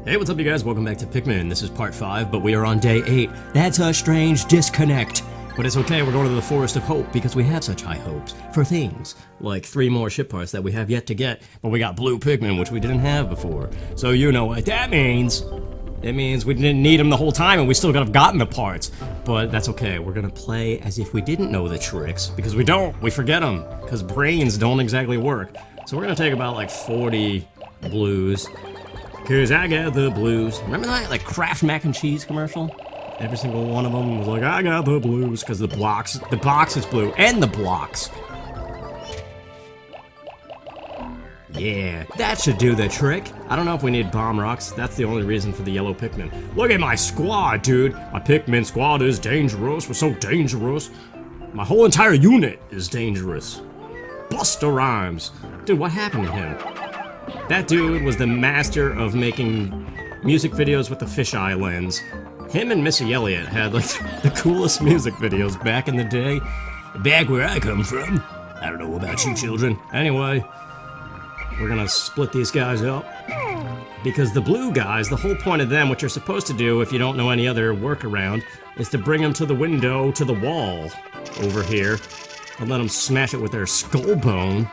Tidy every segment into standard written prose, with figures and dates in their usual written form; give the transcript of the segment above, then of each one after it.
Hey, what's up, you guys? Welcome back to Pikmin. This is part 5, but we are on day 8. That's a strange disconnect. But it's okay, we're going to the Forest of Hope because we have such high hopes for things like 3 more ship parts that we have yet to get. But we got blue Pikmin, which we didn't have before. So you know what that means. It means we didn't need them the whole time and we still could have gotten the parts. But that's okay, we're going to play as if we didn't know the tricks. Because we don't, we forget them. Because brains don't exactly work. So we're going to take about like 40 blues. Cause I got the blues. Remember that like Kraft mac and cheese commercial? Every single one of them was like, I got the blues, cause the box is blue, and the blocks. Yeah, that should do the trick. I don't know if we need bomb rocks. That's the only reason for the yellow Pikmin. Look at my squad, dude. My Pikmin squad is dangerous. We're so dangerous. My whole entire unit is dangerous. Busta Rhymes. Dude, what happened to him? That dude was the master of making music videos with the fisheye lens. Him and Missy Elliott had like the coolest music videos back in the day. Back where I come from. I don't know about you children. Anyway, we're gonna split these guys up. Because the blue guys, the whole point of them, what you're supposed to do if you don't know any other workaround, is to bring them to the window, to the wall over here, and let them smash it with their skull bone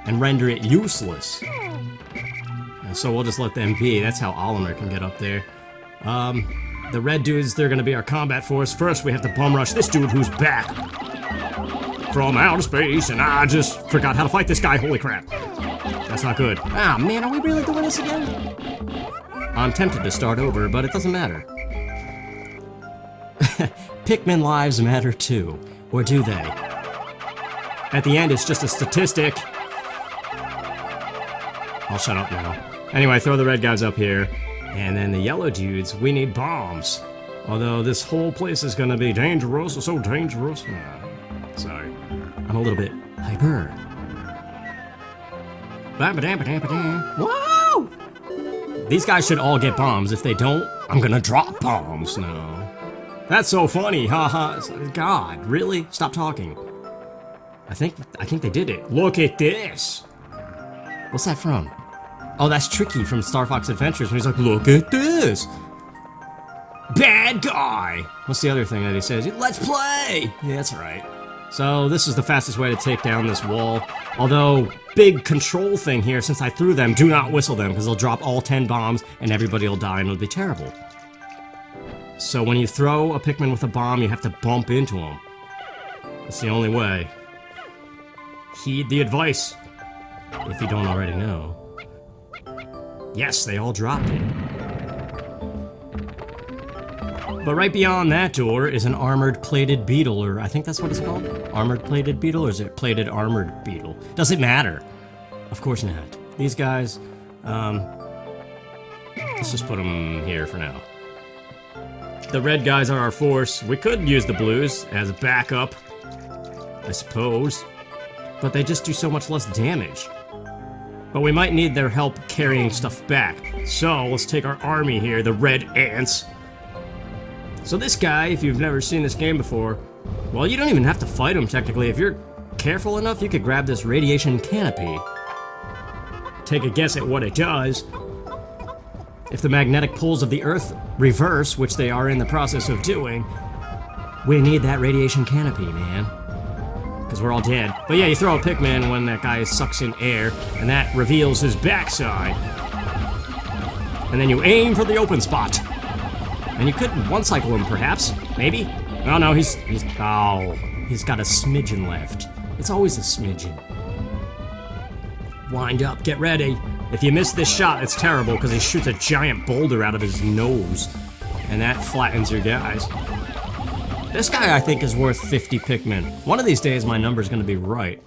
and render it useless. So we'll just let them be. That's how Oliver can get up there. The red dudes, they're gonna be our combat force. First, we have to bum rush this dude who's back from outer space, and I just forgot how to fight this guy. Holy crap. That's not good. Ah, man, are we really doing this again? I'm tempted to start over, but it doesn't matter. Pikmin lives matter too. Or do they? At the end, it's just a statistic. I'll shut up now. Anyway, throw the red guys up here, and then the yellow dudes, we need bombs. Although this whole place is gonna be dangerous, so dangerous. Sorry, I'm a little bit hyper. Whoa! These guys should all get bombs. If they don't, I'm gonna drop bombs. No. That's so funny, haha. God, really? Stop talking. I think they did it. Look at this. What's that from? Oh, that's Tricky from Star Fox Adventures when he's like, look at this! Bad guy! What's the other thing that he says? Let's play! Yeah, that's right. So, this is the fastest way to take down this wall. Although, big control thing here, since I threw them, do not whistle them, because they'll drop all 10 bombs, and everybody will die, and it'll be terrible. So when you throw a Pikmin with a bomb, you have to bump into him. That's the only way. Heed the advice, if you don't already know. Yes, they all dropped it. But right beyond that door is an armored plated beetle, or I think that's what it's called? Armored plated beetle, or is it plated armored beetle? Does it matter? Of course not. These guys, let's just put them here for now. The red guys are our force. We could use the blues as backup, I suppose. But they just do so much less damage. But we might need their help carrying stuff back. So, let's take our army here, the red ants. So this guy, if you've never seen this game before, well, you don't even have to fight him technically. If you're careful enough, you could grab this radiation canopy. Take a guess at what it does. If the magnetic poles of the Earth reverse, which they are in the process of doing, we need that radiation canopy, man. Because we're all dead. But yeah, you throw a Pikmin when that guy sucks in air, and that reveals his backside. And then you aim for the open spot. And you could one-cycle him, perhaps. Maybe? Oh no, he's got a smidgen left. It's always a smidgen. Wind up, get ready. If you miss this shot, it's terrible, because he shoots a giant boulder out of his nose. And that flattens your guys. This guy, I think, is worth 50 Pikmin. One of these days, my number's gonna be right.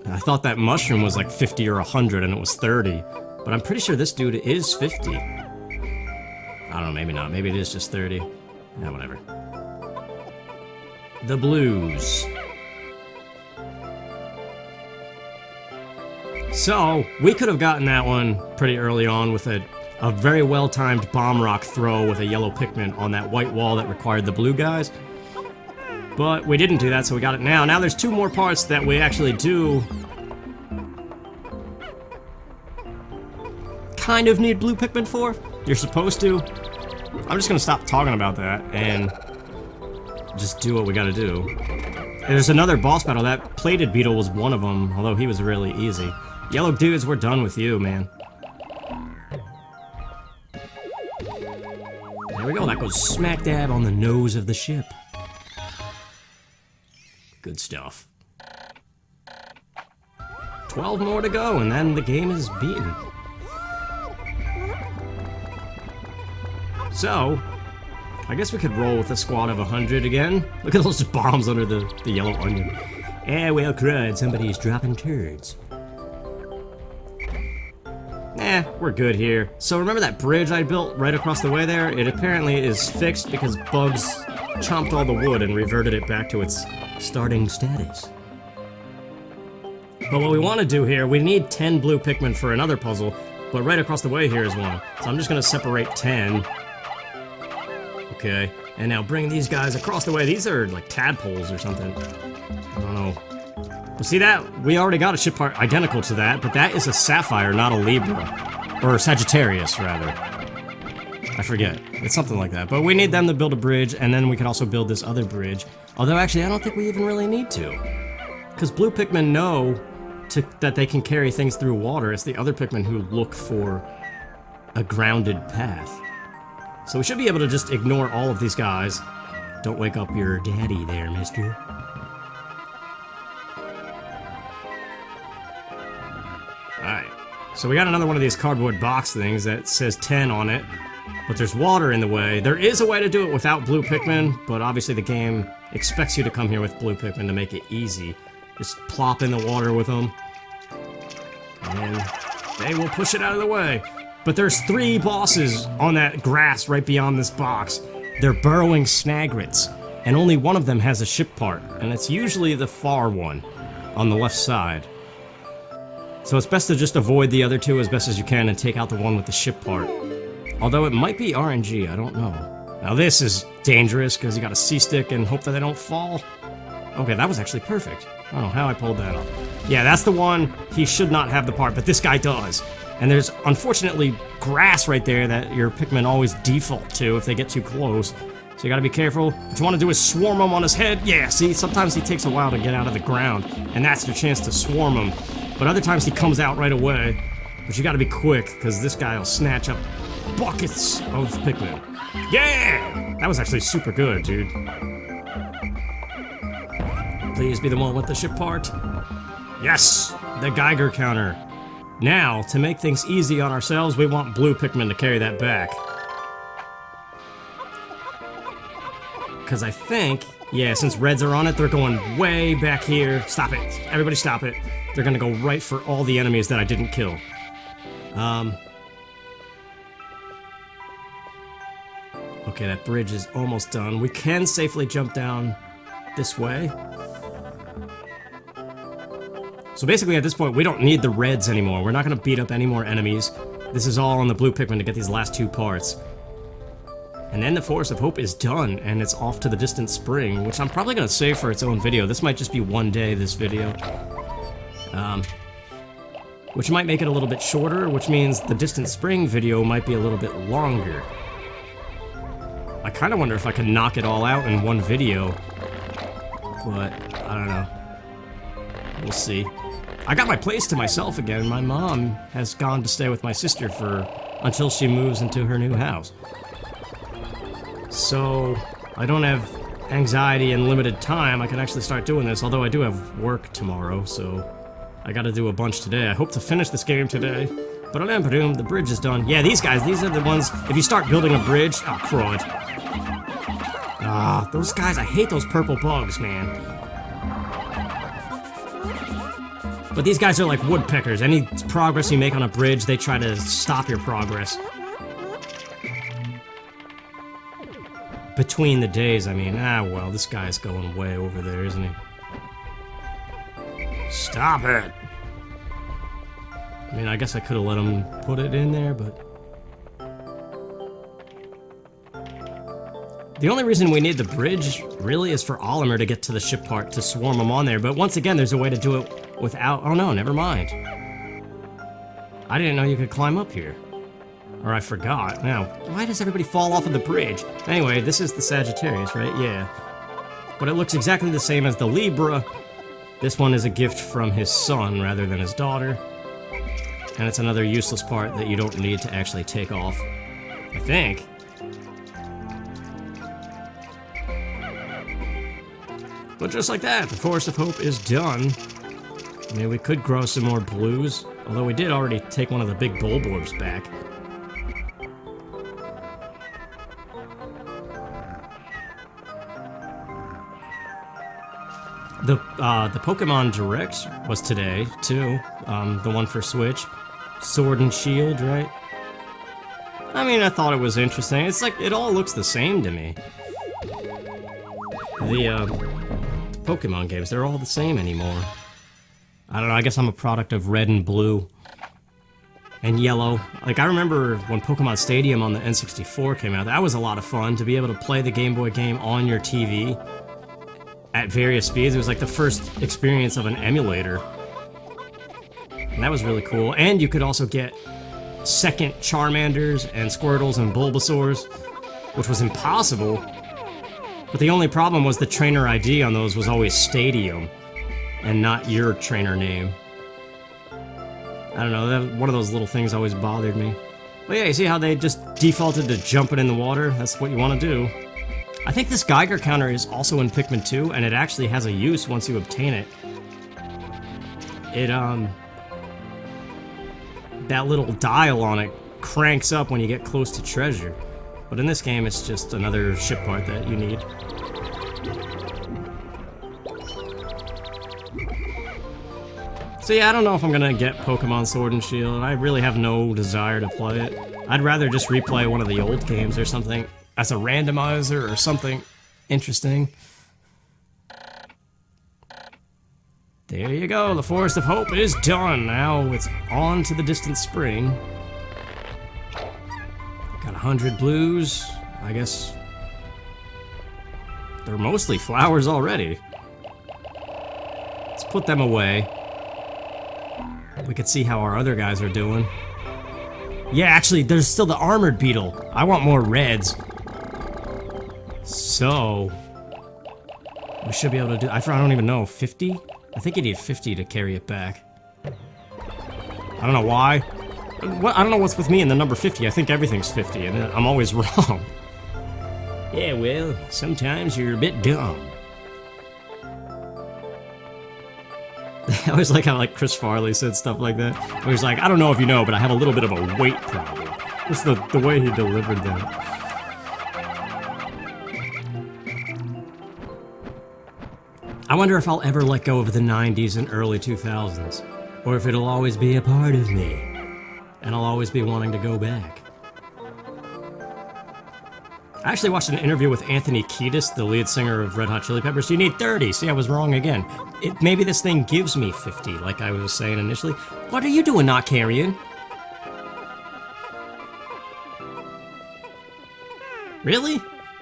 I thought that mushroom was like 50 or 100, and it was 30. But I'm pretty sure this dude is 50. I don't know, maybe not. Maybe it is just 30. Yeah, whatever. The blues. So, we could have gotten that one pretty early on with a very well-timed bomb rock throw with a yellow Pikmin on that white wall that required the blue guys. But we didn't do that, so we got it now. Now there's 2 more parts that we actually do kind of need blue Pikmin for. You're supposed to. I'm just gonna stop talking about that and just do what we gotta do. There's another boss battle. That plated beetle was one of them, although he was really easy. Yellow dudes, we're done with you, man. There we go, that goes smack dab on the nose of the ship. Good stuff. 12 more to go, and then the game is beaten. So, I guess we could roll with a squad of 100 again. Look at those bombs under the yellow onion. Eh, well, crud, somebody's dropping turds. Eh, we're good here. So remember that bridge I built right across the way there? It apparently is fixed because bugs chomped all the wood and reverted it back to its starting status. But what we want to do here, we need 10 blue Pikmin for another puzzle, but right across the way here is one. So I'm just going to separate 10. Okay, and now bring these guys across the way. These are like tadpoles or something. I don't know. But see that? We already got a ship part identical to that, but that is a sapphire, not a Libra. Or Sagittarius, rather. I forget. It's something like that. But we need them to build a bridge, and then we can also build this other bridge. Although, actually, I don't think we even really need to. Because blue Pikmin know that they can carry things through water. It's the other Pikmin who look for a grounded path. So we should be able to just ignore all of these guys. Don't wake up your daddy there, mister. Alright, so we got another one of these cardboard box things that says 10 on it, but there's water in the way. There is a way to do it without blue Pikmin, but obviously the game expects you to come here with blue Pikmin to make it easy. Just plop in the water with them, and they will push it out of the way. But there's 3 bosses on that grass right beyond this box. They're burrowing snagrets, and only one of them has a ship part, and it's usually the far one on the left side. So it's best to just avoid the other 2 as best as you can and take out the one with the ship part. Although it might be RNG, I don't know. Now this is dangerous because you got a C-stick and hope that they don't fall. Okay, that was actually perfect. I don't know how I pulled that off. Yeah, that's the one. He should not have the part, but this guy does. And there's, unfortunately, grass right there that your Pikmin always default to if they get too close. So you gotta be careful. What you want to do is swarm him on his head. Yeah, see, sometimes he takes a while to get out of the ground, and that's your chance to swarm him. But other times he comes out right away. But you gotta be quick, because this guy will snatch up buckets of Pikmin. Yeah! That was actually super good, dude. Please be the one with the ship part. Yes! The Geiger counter. Now, to make things easy on ourselves, we want blue Pikmin to carry that back. Because I think, yeah, since reds are on it, they're going way back here. Stop it. Everybody stop it. They're gonna go right for all the enemies that I didn't kill. Okay, that bridge is almost done. We can safely jump down this way. So basically at this point, we don't need the reds anymore. We're not gonna beat up any more enemies. This is all on the blue Pikmin to get these last 2 parts. And then the Forest of Hope is done, and it's off to the distant spring, which I'm probably gonna save for its own video. This might just be one day, this video. Which might make it a little bit shorter, which means the distant spring video might be a little bit longer. I kinda wonder if I can knock it all out in one video. But, I don't know. We'll see. I got my place to myself again. My mom has gone to stay with my sister until she moves into her new house. So, I don't have anxiety and limited time. I can actually start doing this, although I do have work tomorrow, so I gotta do a bunch today. I hope to finish this game today. But the bridge is done. Yeah, these guys, these are the ones, if you start building a bridge, oh, crud. Ah, those guys, I hate those purple bugs, man. But these guys are like woodpeckers. Any progress you make on a bridge, they try to stop your progress. Between the days, I mean. Ah, well, this guy's going way over there, isn't he? Stop it! I mean, I guess I could have let him put it in there, but... The only reason we need the bridge, really, is for Olimer to get to the ship part to swarm him on there, but once again, there's a way to do it without... Oh no, never mind. I didn't know you could climb up here. Or I forgot. Now, why does everybody fall off of the bridge? Anyway, this is the Sagittarius, right? Yeah. But it looks exactly the same as the Libra. This one is a gift from his son rather than his daughter. And it's another useless part that you don't need to actually take off. I think. But just like that, the Forest of Hope is done. I mean, we could grow some more blues, although we did already take one of the big bulbors back. The Pokemon Direct was today, too. The one for Switch. Sword and Shield, right? I mean, I thought it was interesting. It's like, it all looks the same to me. The, Pokemon games, they're all the same anymore. I don't know, I guess I'm a product of red and blue. And yellow. Like, I remember when Pokemon Stadium on the N64 came out, that was a lot of fun, to be able to play the Game Boy game on your TV at various speeds. It was like the first experience of an emulator. And that was really cool. And you could also get second Charmanders and Squirtles and Bulbasaurs, which was impossible. But the only problem was the trainer ID on those was always Stadium, and not your trainer name. I don't know, one of those little things always bothered me. But yeah, you see how they just defaulted to jumping in the water? That's what you want to do. I think this Geiger counter is also in Pikmin 2, and it actually has a use once you obtain it. That little dial on it cranks up when you get close to treasure. But in this game, it's just another ship part that you need. So yeah, I don't know if I'm gonna get Pokemon Sword and Shield. I really have no desire to play it. I'd rather just replay one of the old games or something as a randomizer or something interesting. There you go, the Forest of Hope is done. Now it's on to the distant spring. Got 100 blues. I guess they're mostly flowers already. Let's put them away. We could see how our other guys are doing. Yeah, actually, there's still the armored beetle. I want more reds. So we should be able to do. I don't even know, 50? I think you need 50 to carry it back. I don't know why. I don't know what's with me in the number 50. I think everything's 50, and I'm always wrong. Yeah, well, sometimes you're a bit dumb. I always like how Chris Farley said stuff like that. Where he's like, I don't know if you know, but I have a little bit of a weight problem. Just the way he delivered that. I wonder if I'll ever let go of the 90s and early 2000s. Or if it'll always be a part of me. And I'll always be wanting to go back. I actually watched an interview with Anthony Kiedis, the lead singer of Red Hot Chili Peppers. You need 30. See, I was wrong again. Maybe this thing gives me 50, like I was saying initially. What are you doing not carrying? Really?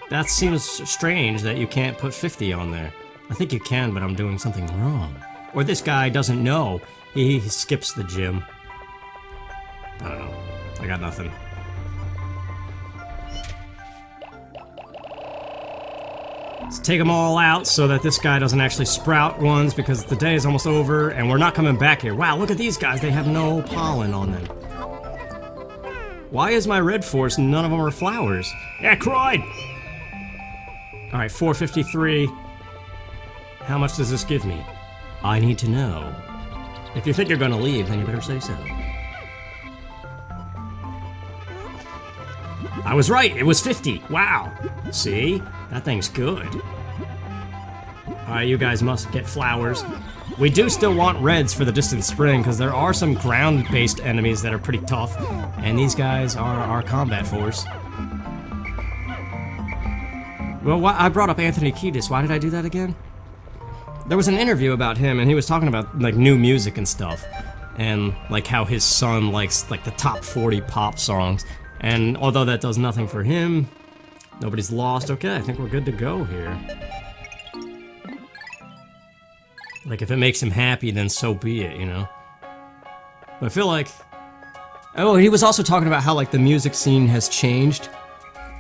That seems strange that you can't put 50 on there. I think you can, but I'm doing something wrong. Or this guy doesn't know. He skips the gym. I don't know. I got nothing. Let's take them all out so that this guy doesn't actually sprout ones, because the day is almost over and we're not coming back here. Wow, look at these guys. They have no pollen on them. Why is my red forest and none of them are flowers? Yeah, cried! Alright, 453. How much does this give me? I need to know. If you think you're gonna leave, then you better say so. I was right, it was 50. Wow. See? That thing's good. Alright, you guys must get flowers. We do still want reds for the distant spring, because there are some ground-based enemies that are pretty tough, and these guys are our combat force. Well, I brought up Anthony Kiedis. Why did I do that again? There was an interview about him, and he was talking about, like, new music and stuff. And, like, how his son likes, like, the top 40 pop songs. And although that does nothing for him, nobody's lost. Okay, I think we're good to go here. Like, if it makes him happy, then so be it, you know? But I feel like Oh, he was also talking about how like the music scene has changed,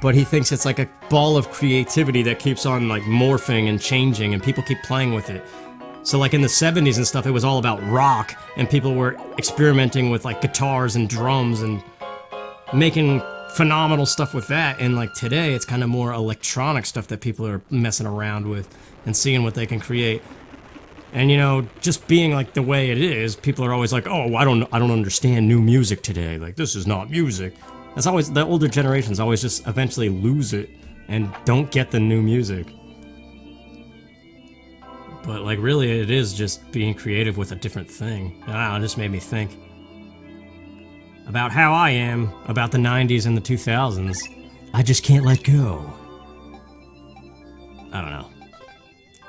but he thinks it's like a ball of creativity that keeps on like morphing and changing, and people keep playing with it. So like in the 70s and stuff, it was all about rock, and people were experimenting with like guitars and drums and making phenomenal stuff with that. And like today, it's kind of more electronic stuff that people are messing around with and seeing what they can create. And you know, just being like the way it is, people are always like, "Oh, I don't understand new music today. Like this is not music." That's always the older generations always just eventually lose it and don't get the new music. But like really, it is just being creative with a different thing. I don't know, it just made me think about how I am about the 90s and the 2000s. I just can't let go. I don't know.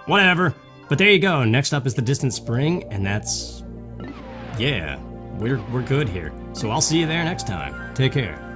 Whatever. But there you go. Next up is the Distant Spring, and that's... yeah, we're good here. So I'll see you there next time. Take care.